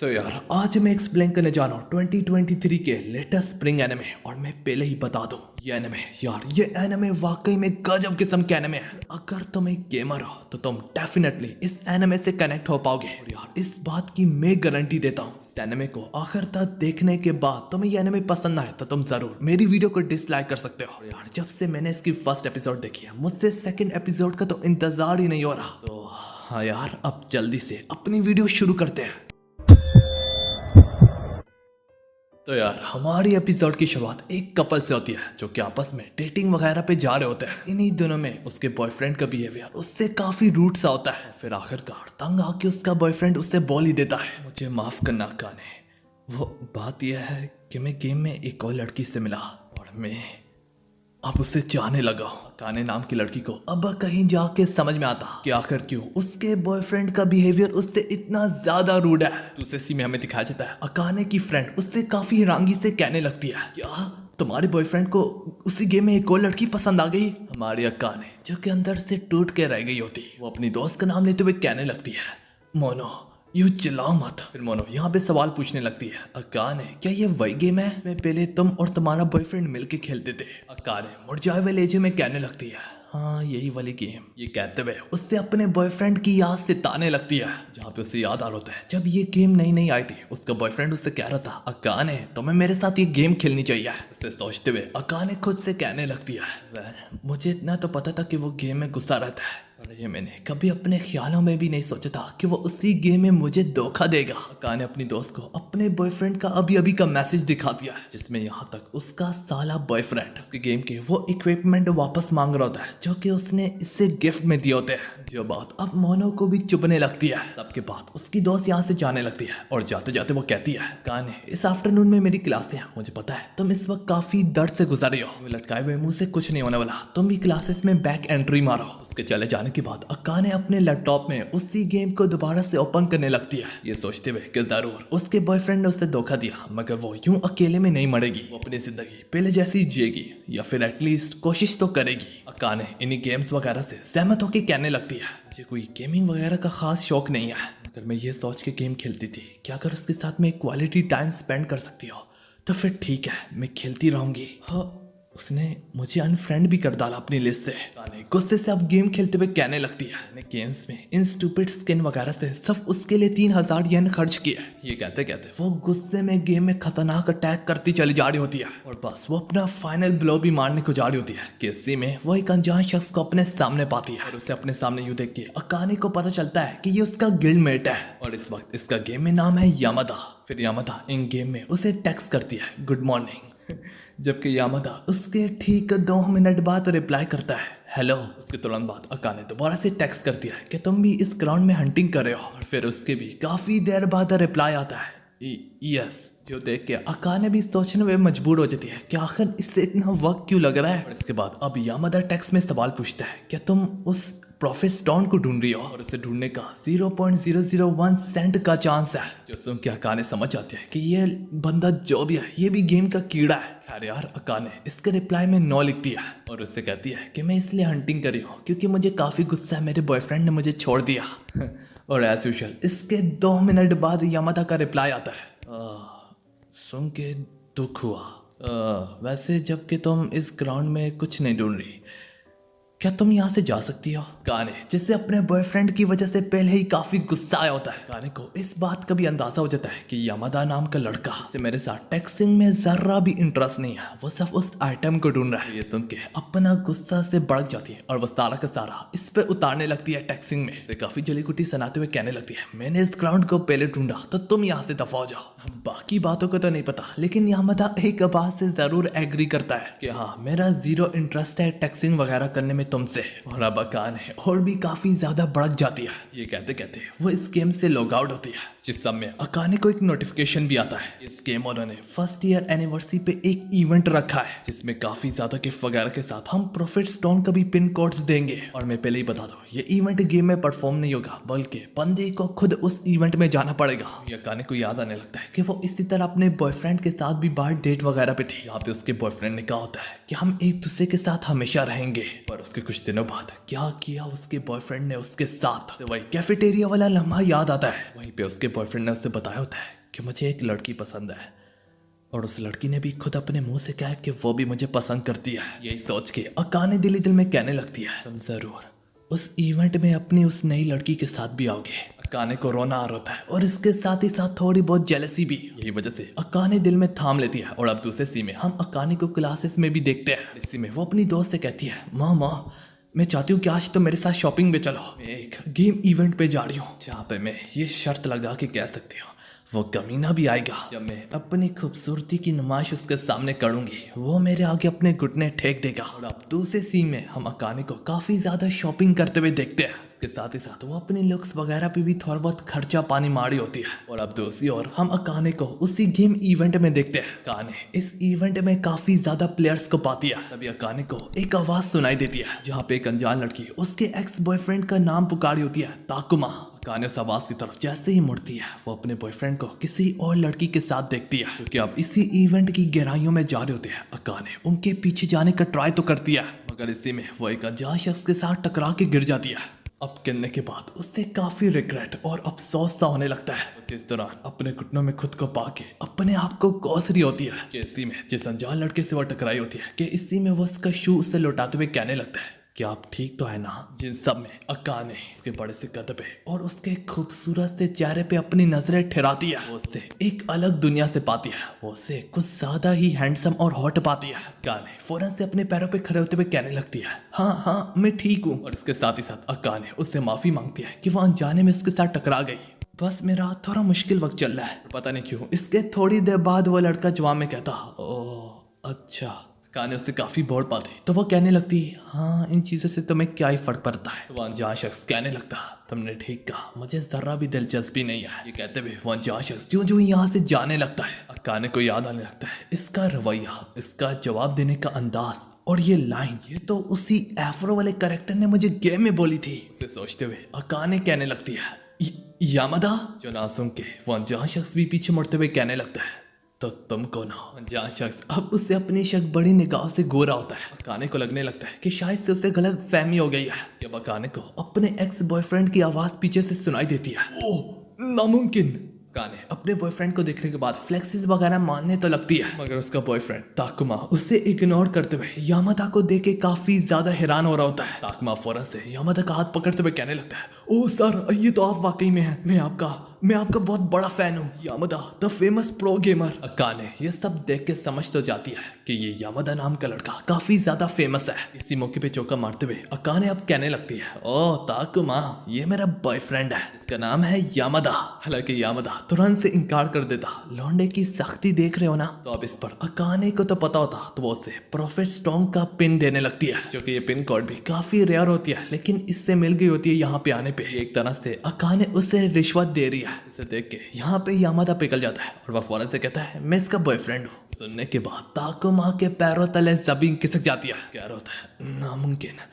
तो यार आज मैं एक्सप्लेन करने जा रहा हूँ 2023 के लेटेस्ट स्प्रिंग एनिमे। और मैं पहले ही बता दूं ये एनिमे यार ये एनिमे वाकई में गजब किस्म के एनिमे है। अगर तुम एक गेमर हो तो तुम डेफिनेटली इस एनिमे से कनेक्ट हो पाओगे। और यार इस बात की मैं गारंटी देता हूँ, इस एनिमे को आखिर तक देखने के बाद तुम्हें ये एनिमे पसंद ना आए तो तुम जरूर मेरी वीडियो को डिसलाइक कर सकते हो। और यार जब से मैंने इसकी फर्स्ट एपिसोड देखी है मुझसे सेकंड एपिसोड का तो इंतजार ही नहीं हो रहा। तो हाँ यार अब जल्दी से अपनी वीडियो शुरू करते हैं। तो यार हमारी एपिसोड की शुरुआत एक कपल से होती है जो कि आपस में डेटिंग वगैरह पे जा रहे होते हैं। इन्हीं दिनों में उसके बॉयफ्रेंड का बिहेवियर उससे काफी रूड सा होता है। फिर आखिरकार तंग आके उसका बॉयफ्रेंड उससे बोल ही देता है, मुझे माफ करना काने, वो बात यह है कि मैं गेम में एक और लड़की से मिला और मैं अब उसे चाहने लगा हूँ। काने नाम की लड़की को अब कहीं जाके समझ में आता कि आखिर क्यों उसके बॉयफ्रेंड का बिहेवियर उससे इतना ज्यादा रूड है। दूसरे सी में हमें दिखाया जाता है अकाने की फ्रेंड उससे काफी हैरानगी से कहने लगती है, क्या तुम्हारे बॉयफ्रेंड को उसी गेम में एक और लड़की पसंद आ गई? हमारी अकाने जो कि अंदर से टूट के रह गई होती, वो अपनी दोस्त का नाम लेते हुए कहने लगती है, मोनो यू चिल्लाओ मत। फिर मोनो यहाँ पे सवाल पूछने लगती है, अकाने क्या ये वही गेम है इसमें पहले तुम और तुम्हारा बॉयफ्रेंड मिलके खेलते थे? अकाने मुड़ जाए हुए लहजे में कहने लगती है, हाँ यही वाली गेम। ये कहते हुए उससे अपने बॉयफ्रेंड की याद सिताने लगती है, जहाँ पे उसे याद आ रहा होता है जब ये गेम नई नई आई थी उसका बॉयफ्रेंड उससे कह रहा था, अकाने तुम्हें मेरे साथ ये गेम खेलनी चाहिए। उससे सोचते हुए अकाने खुद से कहने लगती है, मुझे इतना तो पता था कि वो गेम में गुस्सा रहता है, और ये मैंने कभी अपने ख्यालों में भी नहीं सोचा था कि वो उसी गेम में मुझे धोखा देगा। अकाने अपनी दोस्त को अपने बॉयफ्रेंड का अभी अभी का मैसेज दिखा दिया है जिसमें यहाँ तक उसका साला बॉयफ्रेंड उसके गेम के वो इक्विपमेंट वापस मांग रहा होता है जो कि उसने इससे गिफ्ट में दिए होते हैं। जो बात अब मोनो को भी चुभने लगती है। सबके बाद उसकी दोस्त यहाँ से जाने लगती है और जाते जाते वो कहती है, अकाने इस आफ्टरनून में मेरी क्लास है, मुझे पता है तुम इस वक्त काफी दर्द से गुजर रही हो, लटकाए हुए मुंह से कुछ नहीं होने वाला, तुम भी क्लासेस में बैक एंट्री मारो। उसके चले जाने के बाद अकाने अपने लैपटॉप में उसी गेम को दोबारा से ओपन करने लगती है, ये सोचते हुए कि जरूर उसके बॉयफ्रेंड ने उसे धोखा दिया मगर वो यूं अकेले में नहीं मरेगी, वो अपनी जिंदगी पहले जैसी जिएगी या फिर एटलीस्ट कोशिश तो करेगी। अकाने इन्हीं गेम्स वगैरह से सहमत होकर कहने लगती है, मुझे कोई गेमिंग वगैरह का खास शौक नहीं है मगर मैं ये सोच के गेम खेलती थी कि अगर उसके साथ में क्वालिटी टाइम स्पेंड कर सकती हो तो फिर ठीक है मैं खेलती रहूंगी। हाँ उसने मुझे अनफ्रेंड भी कर डाला अपनी लिस्ट से। गुस्से से अब गेम खेलते हुए कहने लगती है, मैं गेम्स में इन स्टूपिड स्किन वगैरह से सब उसके लिए 3000 येन खर्च किए। ये कहते कहते वो गुस्से में गेम में खतरनाक अटैक करती चली जा रही होती है और बस वो अपना फाइनल ब्लो भी मारने को जा रही होती है कि इसी में वो एक अनजान शख्स को अपने सामने पाती है और उसे अपने सामने यूं देख के अकाने को पता चलता है कि ये उसका गिल्डमेट है और इस वक्त इसका गेम में नाम है यामादा। फिर यामादा इन गेम में उसे टेक्स्ट करती है, गुड मॉर्निंग, जबकि यामादा उसके ठीक 2 मिनट बाद रिप्लाई करता है, हेलो। उसके तुरंत बाद अकाने दोबारा से टेक्स्ट करती है कि तुम भी इस ग्राउंड में हंटिंग कर रहे हो और फिर उसके भी काफी देर बाद रिप्लाई आता है, यस। जो देख के अकाने भी सोचने में मजबूर हो जाती है कि आखिर इससे इतना वक्त क्यों लग रहा है। और इसके बाद अब यामादा टेक्स्ट में सवाल पूछता है, क्या तुम उस प्रोफेट स्टोन को ढूंढ रही हो? और उसे ढूंढने का 0.001 सेंट का चांस है। जो सुन के अकाने समझ जाते हैं कि ये बंदा जो भी है ये भी गेम का कीड़ा है। खैर यार अकाने इसके रिप्लाई में नो लिखती है और उससे कहती है कि मैं इसलिए हंटिंग कर रही हूँ क्योंकि मुझे काफी गुस्सा है, मेरे बॉयफ्रेंड ने मुझे छोड़ दिया। और एज यूजुअल इसके 2 मिनट बाद यामादा का रिप्लाई आता है, सुन के दुख हुआ, वैसे जबकि तुम इस ग्राउंड में कुछ नहीं ढूंढ रही, क्या तुम यहाँ से जा सकती हो? काने जिससे अपने बॉयफ्रेंड की वजह से पहले ही काफी गुस्सा आया होता है, काने को इस बात का भी अंदाजा हो जाता है कि यामादा नाम का लड़का से मेरे साथ टेक्सिंग में जरा भी इंटरेस्ट नहीं है, वो सब उस आइटम को ढूंढ रहा है। ये सुन के अपना गुस्सा से बढ़ जाती है और वो सारा का सारा इस पे उतारने लगती है टेक्सिंग में। इसे काफी जली कुटी सुनाते हुए कहने लगती है, मैंने इस ग्राउंड को पहले ढूंढा तो तुम यहाँ से दफा हो जाओ। बाकी बातों को तो नहीं पता लेकिन यामादा एक बात से जरूर एग्री करता है कि हाँ मेरा जीरो इंटरेस्ट है टेक्सिंग वगैरह करने में तुमसे। और अब अकाने और भी काफी ज्यादा भड़क जाती है। ये कहते कहते वो इस गेम से लॉग आउट होती है जिस समय अकाने को एक नोटिफिकेशन भी आता है। इस गेम उन्होंने फर्स्ट ईयर एनिवर्सरी पे एक इवेंट रखा है जिसमें काफी ज्यादा गिफ्ट वगैरह के साथ हम प्रोफेट स्टोन का भी पिन कोड्स देंगे। और मैं पहले ही बता दूं ये इवेंट गेम में परफॉर्म नहीं होगा बल्कि बंदे को खुद उस इवेंट में जाना पड़ेगा। ये अकाने को याद आने लगता है कि वो इसी तरह अपने बॉयफ्रेंड के साथ भी बाहर डेट वगैरह पे थी। यहाँ पे उसके बॉयफ्रेंड ने कहा होता है कि हम एक दूसरे के साथ हमेशा रहेंगे। पर उसके कुछ दिनों बाद क्या किया उसके बॉयफ्रेंड ने उसके साथ, तो वही कैफेटेरिया वाला लम्हा याद आता है। वहीं पे उसके बॉयफ्रेंड ने उससे बताया होता है कि मुझे एक लड़की पसंद है, और उस लड़की ने भी खुद अपने मुंह से कहा कि वो भी मुझे पसंद करती है। यही सोच के अकाने दिल ही दिल में कहने लगती है, तुम जरूर उस इवेंट में अपनी उस नई लड़की के साथ भी आओगे। अकाने को रोना आ रहा होता है और इसके साथ ही साथ थोड़ी बहुत जेलसी भी। यही वजह से अकाने दिल में थाम लेती है। और अब दूसरे सीन में हम अकाने को क्लासेस में भी देखते हैं। इसी में वो अपनी दोस्त से कहती है, माँ मैं चाहती हूँ कि आज तो मेरे साथ शॉपिंग पे चलो। मैं एक गेम इवेंट पे जा रही हूँ जहाँ पे मैं ये शर्त लगा के कह सकती हूँ वो कमीना भी आएगा। जब मैं अपनी खूबसूरती की नुमाइश उसके सामने करूंगी वो मेरे आगे अपने घुटने ठेक देगा। और अब दूसरे सीन में हम अकाने को काफी ज्यादा शॉपिंग करते हुए देखते हैं। इसके साथ ही साथ वो अपनी लुक्स वगैरह पे भी थोड़ा बहुत खर्चा पानी मारी होती है। और अब दूसरी ओर हम अकाने को उसी गेम इवेंट में देखते हैं। अकाने इस इवेंट में काफी ज्यादा प्लेयर्स को पाती है। तभी अकाने को एक आवाज सुनाई देती है जहाँ पे एक अनजान लड़की उसके एक्स बॉयफ्रेंड का नाम पुकारी होती है, ताकुमा। अकाने उस आवाज की तरफ जैसे ही मुड़ती है वो अपने बॉयफ्रेंड को किसी और लड़की के साथ देखती है जो कि अब इसी इवेंट की गहराइयों में जा रहे होते हैं। अकाने उनके पीछे जाने का ट्राई तो करती है मगर इसी में वो एक अनजान शख्स के साथ टकरा के गिर जाती है। अब गिरने के बाद उससे काफी रिग्रेट और अफसोस सा होने लगता है। इस दौरान अपने घुटनों में खुद को पाके अपने आप को कोस रही होती है कि इसी में जिस अनजान लड़के से वो टकराई होती है कि इसी में वो उसका शू उसे लौटाते हुए कहने लगता है कि आप ठीक तो है ना। जिन सब में अकाने उसके बड़े से कद पे और उसके खूबसूरत से चेहरे पे अपनी नजरें ठहराती है। वो उससे एक अलग दुनिया से पाती है। वो उससे कुछ ज्यादा ही हैंडसम और हॉट पाती है। अकाने फौरन से अपने पैरों पे खड़े होते हुए कहने लगती है, हाँ मैं ठीक हूँ। और इसके साथ ही साथ अकाने उससे माफी मांगती है कि वो अनजाने में उसके साथ टकरा गई। बस मेरा थोड़ा मुश्किल वक्त चल रहा है। पता नहीं क्यों इसके थोड़ी देर बाद वो लड़का जवाब में कहता, ओह अच्छा। अकाने उससे काफी बोल पाती तो वो कहने लगती, हाँ इन चीजों से तुम्हें क्या ही फर्क पड़ता है। वो अनजान शख्स कहने लगता, तुमने ठीक कहा, मुझे जरा भी दिलचस्पी नहीं है। ये कहते हुए वो अनजान शख्स जो जो यहाँ से जाने लगता है। अकाने को याद आने लगता है इसका रवैया, इसका जवाब देने का अंदाज और ये लाइन, ये तो उसी एफ्रो वाले कैरेक्टर ने मुझे गेम में बोली थी। उसे सोचते हुए अकाने कहने लगती है, यामादा। जो ना सुन के वो अनजान शख्स भी पीछे मुड़ते हुए कहने लगता है, तो तुम कौन हो। अनजान शख्स अब उससे अपनी शक बड़ी निगाह से गोरा होता है। अकाने को लगने लगता है कि शायद से उसे गलत फहमी हो गई है। जब अकाने को अपने एक्स बॉयफ्रेंड की आवाज पीछे से सुनाई देती है, ओह नामुमकिन। अकाने अपने बॉयफ्रेंड को देखने के बाद फ्लेक्सिस वगैरह मानने तो लगती है मगर उसका बॉयफ्रेंड ताकुमा उसे इग्नोर करते हुए यामादा को देख के काफी ज्यादा हैरान हो रहा होता है। ताकुमा फौरन से यामादा का हाथ पकड़ते हुए कहने लगता है, ओह सर ये तो आप वाकई में हैं, मैं आपका बहुत बड़ा फैन हूँ, Yamada the famous pro gamer. Akane ये सब देख के समझ तो जाती है कि ये यामादा नाम का लड़का काफी ज्यादा फेमस है। इसी मौके पे चौका मारते हुए अकाने अब कहने लगती है, ओह ताकुमा ये मेरा बॉयफ्रेंड है, इसका नाम है यामादा। हालांकि यामादा तुरंत से इनकार कर देता। लौंडे की सख्ती देख रहे हो ना। तो अब इस पर अकाने को तो पता होता तो वो उसे प्रोफेट स्टोन का पिन देने लगती है जो कि ये पिन कोड भी काफी रेयर होती है लेकिन इससे मिल गई होती है यहाँ पे आने पे। एक तरह से अकाने उसे रिश्वत दे रही है। इसे देख के यहाँ पे यामादा पिघल जाता है और वह फौरन से कहता है, मैं इसका बॉयफ्रेंड हूँ। सुनने के बाद ताकुमा के पैरों तले जमीन खिसक जाती है। कह रहा होता है, नामुमकिन,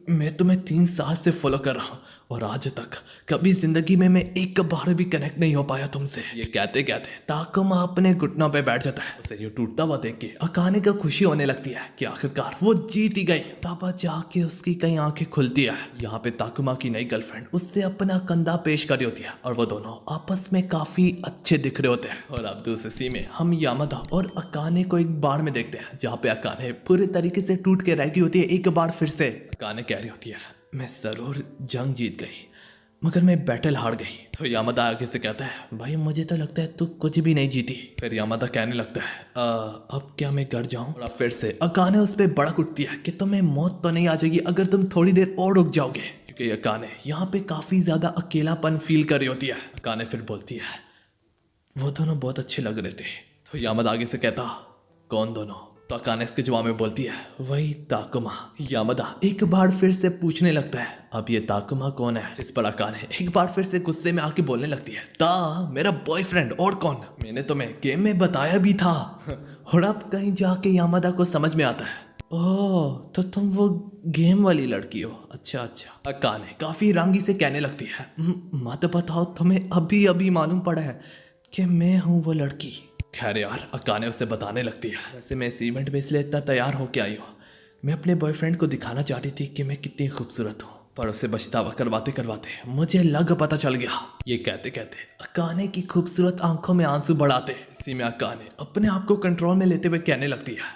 मैं तुम्हें 3 साल से फॉलो कर रहा हूँ और आज तक कभी जिंदगी में मैं एक बार भी कनेक्ट नहीं हो पाया तुमसे। ये कहते कहते ताकुमा अपने घुटनों पे बैठ जाता है। उसे यूं टूटता हुआ देख के अकाने को खुशी होने लगती है कि आखिरकार वो जीत ही गई। तब जाके उसकी कई आंखें खुलती है। यहाँ पे ताकुमा की नई गर्लफ्रेंड उससे अपना कंधा पेश कर रही होती है और वो दोनों आपस में काफी अच्छे दिख रहे होते हैं। और अब दूसरे सीन में हम यामादा और अकाने को एक बार में देखते हैं जहाँ पे अकाने पूरे तरीके से टूट के रह गई होती है। एक बार फिर से अकाने कह रही होती है, मैं जरूर जंग जीत गई मगर मैं बैटल हार गई। तो यामादा आगे से कहता है, भाई मुझे तो लगता है तू कुछ भी नहीं जीती। फिर यामादा कहने लगता है, अब क्या मैं घर जाऊं। और अब फिर से अकाने उस पर बड़क उठती है कि तुम्हें मौत तो नहीं आ जाएगी अगर तुम थोड़ी देर और रुक जाओगे। क्योंकि अकाने यहाँ पे काफी ज्यादा अकेलापन फील कर रही होती है। अकाने फिर बोलती है, वो दोनों बहुत अच्छे लग रहे थे। तो यामादा आगे से कहता, कौन दोनों। तो अकाने इसके जवाब में बोलती है, वही ताकुमा। यामादा एक बार फिर से पूछने लगता है, अब ये ताकुमा कौन है। जिस पर अकाने एक बार फिर से गुस्से में आके बोलने लगती है, मेरा बॉयफ्रेंड और कौन, मैंने तुम्हें गेम में बताया भी था। और अब कहीं जाके यामादा को समझ में आता है, ओह तो तुम वो गेम वाली लड़की हो। अच्छा। अकाने काफी रांगी से कहने लगती है, मत बताओ, तुम्हें अभी अभी मालूम पड़ा है कि मैं हूँ वो लड़की। खैर यार, अकाने उसे बताने लगती है, वैसे मैं इस इवेंट में इसलिए इतना तैयार होके आई हूँ, मैं अपने बॉयफ्रेंड को दिखाना चाहती थी कि मैं कितनी खूबसूरत हूँ। पर उसे बचतावा करवाते करवाते मुझे लग पता चल गया। ये कहते कहते अकाने की खूबसूरत आंखों में आंसू बढ़ाते इसी में अकाने अपने आप को कंट्रोल में लेते हुए कहने लगती है,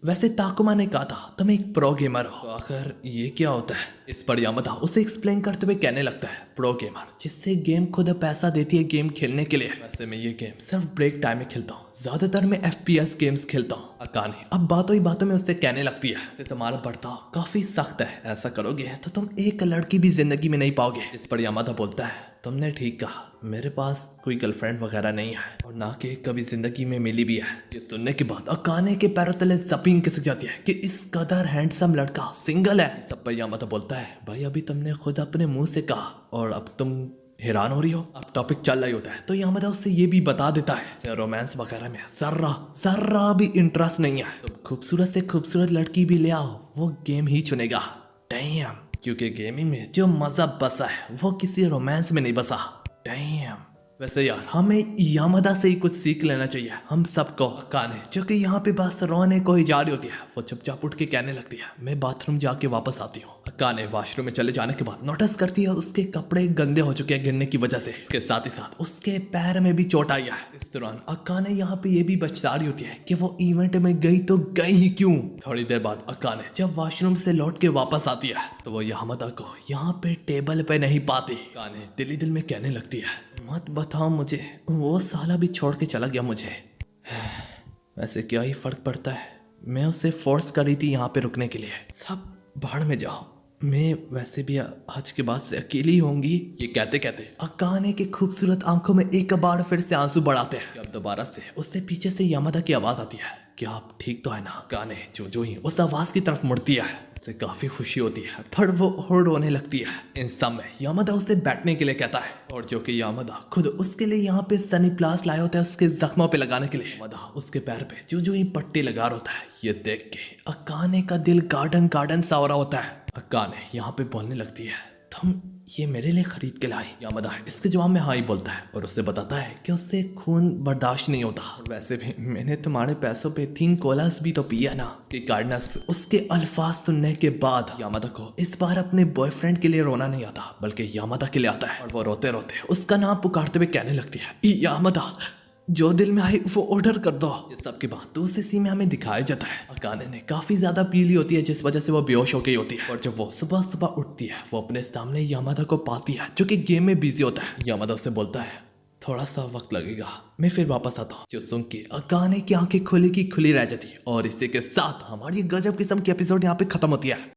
वैसे ताकुमा ने कहा था तुम एक प्रो गेमर हो, तो आखिर ये क्या होता है? इस पर यामादा उसे एक्सप्लेन करते हुए कहने लगता है, प्रो गेमर जिससे गेम खुद पैसा देती है गेम खेलने के लिए। वैसे मैं ये गेम सिर्फ ब्रेक टाइम में खेलता हूँ, ज्यादातर मैं FPS गेम्स खेलता हूँ। अकाने अब बातों ही बातों में उससे कहने लगती है, वैसे तुम्हारा बर्ताव काफी सख्त है, ऐसा करोगे तो तुम एक लड़की भी जिंदगी में नहीं पाओगे। इस पर यामादा बोलता है, तुमने ठीक कहा, मेरे पास कोई गर्लफ्रेंड वगैरह नहीं है और ना कि कभी जिंदगी में मिली भी है। ये सुनने के बाद अकाने के पैरों तले जमीन खिसक जाती है कि इस कदर हैंडसम लड़का सिंगल है। इस सब पर यामादा बोलता है, भाई अभी तुमने खुद अपने मुंह से कहा और अब तुम हैरान हो रही हो। अब टॉपिक चल रही होता है तो यामादा उससे ये भी बता देता है, रोमांस वगैरह में जर्रा भी इंटरेस्ट नहीं है, तो खूबसूरत से खूबसूरत लड़की भी ले आओ, वो गेम ही चुनेगा। डैम, क्योंकि गेमिंग में जो मजा बसा है वो किसी रोमांस में नहीं बसा। डैम, वैसे यार हमें यामादा से ही कुछ सीख लेना चाहिए हम सबको। अकाने जो कि यहाँ पे बस रोने को ही जा रही होती है, वो चुपचाप उठ के कहने लगती है, मैं बाथरूम जाके वापस आती हूँ। अकाने वॉशरूम में चले जाने के बाद नोटिस करती है उसके कपड़े गंदे हो चुके हैं गिरने की वजह से, इसके साथ ही साथ उसके पैर में भी चोट आई है। इस दौरान अकाने यहाँ पे ये भी बचता रही होती है कि वो इवेंट में गई तो गई ही क्यों। थोड़ी देर बाद अकाने जब वॉशरूम से लौट के वापस आती है तो वो यामादा को यहाँ पे टेबल पे नहीं पाती। अकाने दिल ही दिल में कहने लगती है, मत बताओ मुझे, वो साला भी छोड़ के चला गया मुझे। वैसे क्या ही फर्क पड़ता है, मैं उसे फोर्स कर रही थी यहाँ पे रुकने के लिए। सब भाड़ में जाओ, मैं वैसे भी आज के बाद से अकेली होंगी। ये कहते कहते अकाने के खूबसूरत आंखों में एक बार फिर से आंसू बढ़ाते हैं। अब दोबारा से उससे पीछे से यामादा की आवाज आती है, क्या आप ठीक तो है ना? अकाने जो ही उस आवाज की तरफ मुड़ती है उसे काफी खुशी होती है, पर वो और रोने लगती है। इन सब में यामादा उसे बैठने के लिए कहता है और जो कि यामादा खुद उसके लिए यहाँ पे सनी प्लास लाया होता है उसके जख्मों पे लगाने के लिए। यामादा उसके पैर पे जो ही पट्टी लगा रहा होता है, ये देख के अकाने का दिल गार्डन गार्डन सा हो रहा होता है। अकाने यहाँ पे बोलने लगती है, तुम ये मेरे लिए खरीद के लाए? यामादा इसके जवाब में हाँ ही बोलता है और उससे बताता है कि उससे खून बर्दाश्त नहीं होता। और वैसे भी मैंने तुम्हारे पैसों पे 3 कोलास भी तो पिया ना। के कार्डनस उसके अल्फाज सुनने के बाद यामादा को इस बार अपने बॉयफ्रेंड के लिए रोना नहीं आता बल्कि यामादा के लिए आता है और वो रोते रोते उसका नाम पुकारते हुए कहने लगती है, यामादा जो दिल में आए वो ऑर्डर कर दो। इस सब के बाद दूसरी सीन में हमें दिखाया जाता है अकाने ने काफी ज्यादा पी ली होती है जिस वजह से वो बेहोश हो गई होती है और जब वो सुबह सुबह उठती है वो अपने सामने यामादा को पाती है जो कि गेम में बिजी होता है। यामादा उससे बोलता है, थोड़ा सा वक्त लगेगा, मैं फिर वापस आता हूँ। जो सुन के अकाने की आंखें खुली की खुली रह जाती है और इसी के साथ हमारी गजब किस्म की एपिसोड यहाँ पे खत्म होती है।